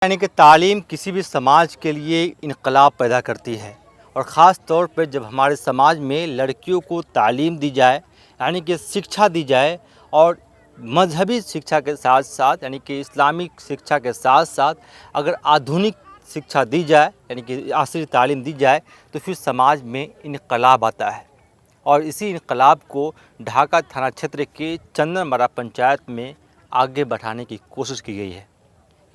یعنی کہ تعلیم کسی بھی سماج کے لیے انقلاب پیدا کرتی ہے، اور خاص طور پہ جب ہمارے سماج میں لڑکیوں کو تعلیم دی جائے، یعنی کہ شکچھا دی جائے، اور مذہبی شکچھا کے ساتھ ساتھ یعنی کہ اسلامک شکچھا کے ساتھ ساتھ اگر آدھونک شکچھا دی جائے یعنی کہ عصری تعلیم دی جائے تو پھر سماج میں انقلاب آتا ہے۔ اور اسی انقلاب کو ڈھاکہ تھانہ چھیتر کے چندن مرا پنچایت میں آگے بڑھانے کی کوشش کی گئی ہے۔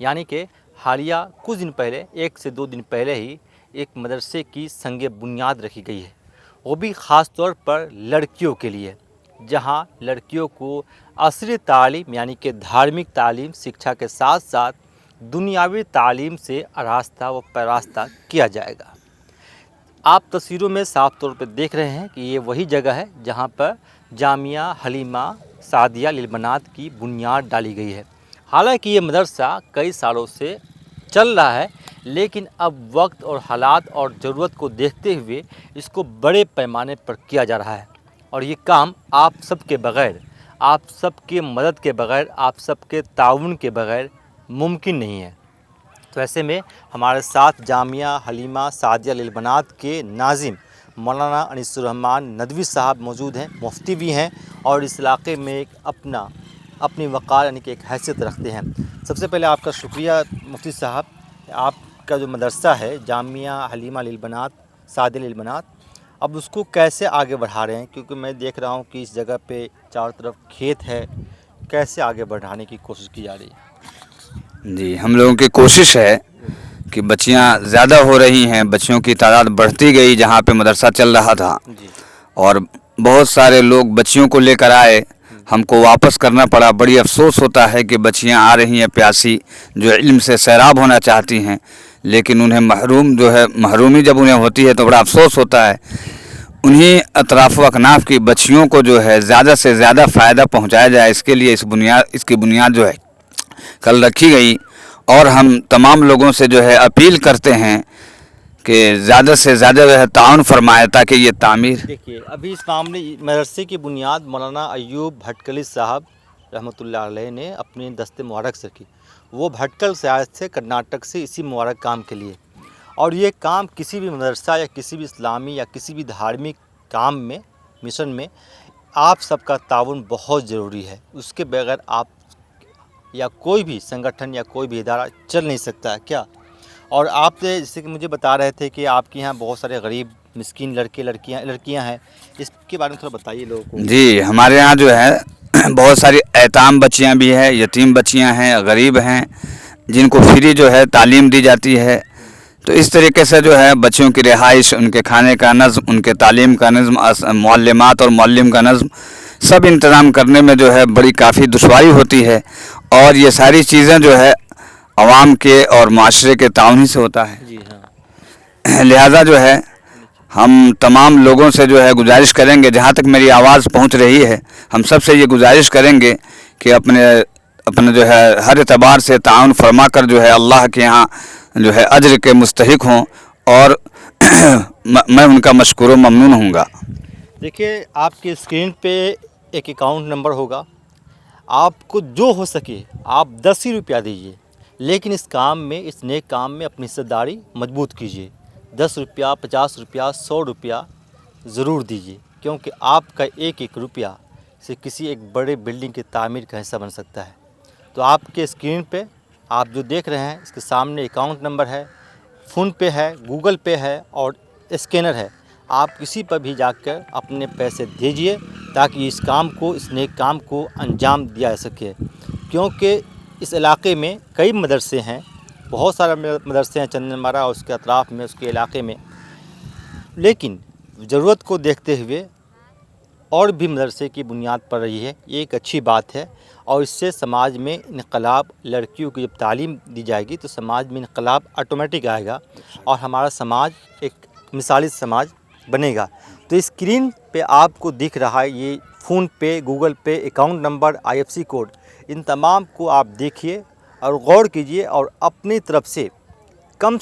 یعنی کہ حالیہ کچھ دن پہلے 1 سے 2 دن پہلے ہی ایک مدرسے کی سنگ بنیاد رکھی گئی ہے، وہ بھی خاص طور پر لڑکیوں کے لیے، جہاں لڑکیوں کو عصری تعلیم یعنی کہ دھارمک تعلیم شکچھا کے ساتھ ساتھ دنیاوی تعلیم سے آراستہ و پیراستہ کیا جائے گا۔ آپ تصویروں میں صاف طور پہ دیکھ رہے ہیں کہ یہ وہی جگہ ہے جہاں پر جامعہ حلیمہ سعدیہ للبنات کی بنیاد ڈالی گئی ہے۔ حالانکہ یہ مدرسہ کئی سالوں سے چل رہا ہے، لیکن اب وقت اور حالات اور ضرورت کو دیکھتے ہوئے اس کو بڑے پیمانے پر کیا جا رہا ہے، اور یہ کام آپ سب کے بغیر، آپ سب کے مدد کے بغیر، آپ سب کے تعاون کے بغیر ممکن نہیں ہے۔ تو ایسے میں ہمارے ساتھ جامعہ حلیمہ سعدیہ للبنات کے ناظم مولانا انیس الرحمن ندوی صاحب موجود ہیں، مفتی بھی ہیں، اور اس علاقے میں ایک اپنی وقار یعنی کہ ایک حیثیت رکھتے ہیں۔ سب سے پہلے آپ کا شکریہ مفتی صاحب، آپ کا جو مدرسہ ہے جامعہ حلیمہ للبنات سعدیہ للبنات، اب اس کو کیسے آگے بڑھا رہے ہیں؟ کیونکہ میں دیکھ رہا ہوں کہ اس جگہ پہ چاروں طرف کھیت ہے، کیسے آگے بڑھانے کی کوشش کی جا رہی ہے؟ جی، ہم لوگوں کی کوشش ہے کہ بچیاں زیادہ ہو رہی ہیں، بچیوں کی تعداد بڑھتی گئی جہاں پہ مدرسہ چل رہا تھا، جی اور بہت سارے لوگ بچیوں کو لے کر آئے، ہم کو واپس کرنا پڑا۔ بڑی افسوس ہوتا ہے کہ بچیاں آ رہی ہیں پیاسی، جو علم سے سیراب ہونا چاہتی ہیں، لیکن انہیں محرومی جب انہیں ہوتی ہے تو بڑا افسوس ہوتا ہے۔ انہی اطراف و اکناف کی بچیوں کو جو ہے زیادہ سے زیادہ فائدہ پہنچایا جائے، اس کے لیے اس کی بنیاد جو ہے کل رکھی گئی، اور ہم تمام لوگوں سے جو ہے اپیل کرتے ہیں کہ زیادہ سے زیادہ جو ہے تعاون فرمائے تاکہ یہ تعمیر۔ دیکھیے، ابھی اس معاملے مدرسے کی بنیاد مولانا ایوب بھٹکلی صاحب رحمۃ اللہ علیہ نے اپنے دست مبارک سے کی۔ وہ بھٹکل سے آئے تھے کرناٹک سے اسی مبارک کام کے لیے، اور یہ کام کسی بھی مدرسہ یا کسی بھی اسلامی یا کسی بھی دھارمک کام میں، مشن میں آپ سب کا تعاون بہت ضروری ہے۔ اس کے بغیر آپ یا کوئی بھی سنگٹھن یا کوئی بھی ادارہ چل نہیں سکتا ہے کیا؟ اور آپ جیسے کہ مجھے بتا رہے تھے کہ آپ کے یہاں بہت سارے غریب مسکین لڑکیاں ہیں، اس کے بارے میں تھوڑا بتائیے لوگوں کو۔ جی، ہمارے یہاں جو ہے بہت ساری ایتام بچیاں بھی ہیں، یتیم بچیاں ہیں، غریب ہیں، جن کو فری جو ہے تعلیم دی جاتی ہے۔ تو اس طریقے سے جو ہے بچیوں کی رہائش، ان کے کھانے کا نظم، ان کے تعلیم کا نظم، معلمات اور معلم کا نظم، سب انتظام کرنے میں جو ہے بڑی کافی دشواری ہوتی ہے، اور یہ ساری چیزیں جو ہے عوام کے اور معاشرے کے تعاون ہی سے ہوتا ہے۔ جی ہاں، لہٰذا جو ہے ہم تمام لوگوں سے جو ہے گزارش کریں گے، جہاں تک میری آواز پہنچ رہی ہے، ہم سب سے یہ گزارش کریں گے کہ اپنے جو ہے ہر اعتبار سے تعاون فرما کر جو ہے اللہ کے یہاں جو ہے اجر کے مستحق ہوں، اور میں ان کا مشکور و ممنون ہوں گا۔ دیکھیے، آپ کی اسکرین پہ ایک اکاؤنٹ نمبر ہوگا، آپ کو جو ہو سکے آپ 10 ہی روپیہ دیجیے، لیکن اس کام میں، اس نیک کام میں اپنی حصہ داری مضبوط کیجیے۔ 10 روپیہ، 50 روپیہ، 100 روپیہ ضرور دیجیے، کیونکہ آپ کا ایک روپیہ سے کسی ایک بڑے بلڈنگ کی تعمیر کا حصہ بن سکتا ہے۔ تو آپ کے اسکرین پہ آپ جو دیکھ رہے ہیں، اس کے سامنے اکاؤنٹ نمبر ہے، فون پے ہے، گوگل پے ہے اور اسکینر ہے۔ آپ کسی پر بھی جا کر اپنے پیسے دیجیے تاکہ اس کام کو، اس نیک کام کو انجام دیا جا سکے، کیونکہ اس علاقے میں کئی مدرسے ہیں، بہت سارے مدرسے ہیں چندن مرا اور اس کے اطراف میں، اس کے علاقے میں، لیکن ضرورت کو دیکھتے ہوئے اور بھی مدرسے کی بنیاد پڑ رہی ہے۔ یہ ایک اچھی بات ہے، اور اس سے سماج میں انقلاب، لڑکیوں کی جب تعلیم دی جائے گی تو سماج میں انقلاب آٹومیٹک آئے گا، اور ہمارا سماج ایک مثالی سماج بنے گا۔ تو اسکرین پہ آپ کو دکھ رہا ہے یہ فون پے، گوگل پے، اکاؤنٹ نمبر، IFC کوڈ، ان تمام کو آپ دیکھیے اور غور کیجیے، اور اپنی طرف سے کم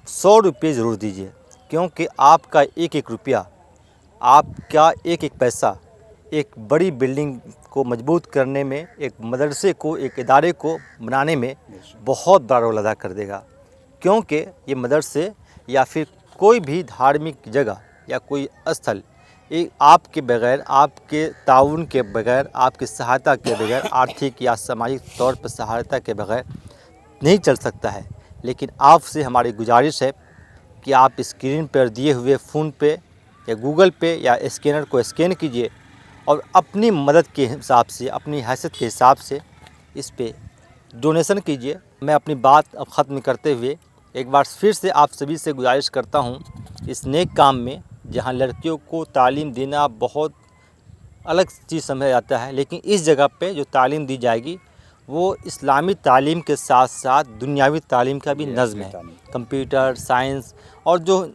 100 روپے ضرور دیجیے، کیونکہ آپ کا ایک روپیہ، آپ کا ایک پیسہ ایک بڑی بلڈنگ کو مضبوط کرنے میں، ایک مدرسے کو، ایک ادارے کو بنانے میں بہت بڑا رول ادا کر دے گا، کیونکہ یہ مدرسے یا پھر کوئی بھی دھارمک جگہ یا کوئی استھل آپ کے بغیر، آپ کے تعاون کے بغیر، آپ کی سہایتا کے بغیر، آرتھک یا سماجک طور پر سہایتا کے بغیر نہیں چل سکتا ہے۔ لیکن آپ سے ہماری گزارش ہے کہ آپ اسکرین پر دیے ہوئے فون پے یا گوگل پے یا اسکینر کو اسکین کیجئے اور اپنی مدد کے حساب سے، اپنی حیثیت کے حساب سے اس پہ ڈونیشن کیجئے۔ میں اپنی بات اب ختم کرتے ہوئے ایک بار پھر سے آپ سبھی سے گزارش کرتا ہوں، اس نیک کام میں جہاں لڑکیوں کو تعلیم دینا بہت الگ چیز سمجھا جاتا ہے، لیکن اس جگہ پہ جو تعلیم دی جائے گی وہ اسلامی تعلیم کے ساتھ ساتھ دنیاوی تعلیم کا بھی نظم ہے۔ کمپیوٹر، سائنس اور جو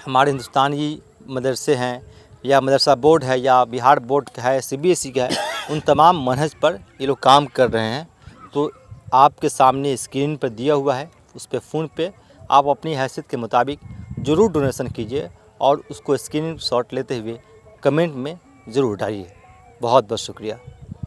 ہمارے ہندوستانی مدرسے ہیں یا مدرسہ بورڈ ہے یا بہار بورڈ کا ہے، CBSE کا ہے، ان تمام منہج پر یہ لوگ کام کر رہے ہیں۔ تو آپ کے سامنے اسکرین پر دیا ہوا ہے، اس پہ فون پہ آپ اپنی حیثیت کے مطابق ضرور ڈونیشن کیجئے اور اس کو اسکرین شاٹ لیتے ہوئے کمنٹ میں ضرور ڈالیے۔ بہت بہت شکریہ۔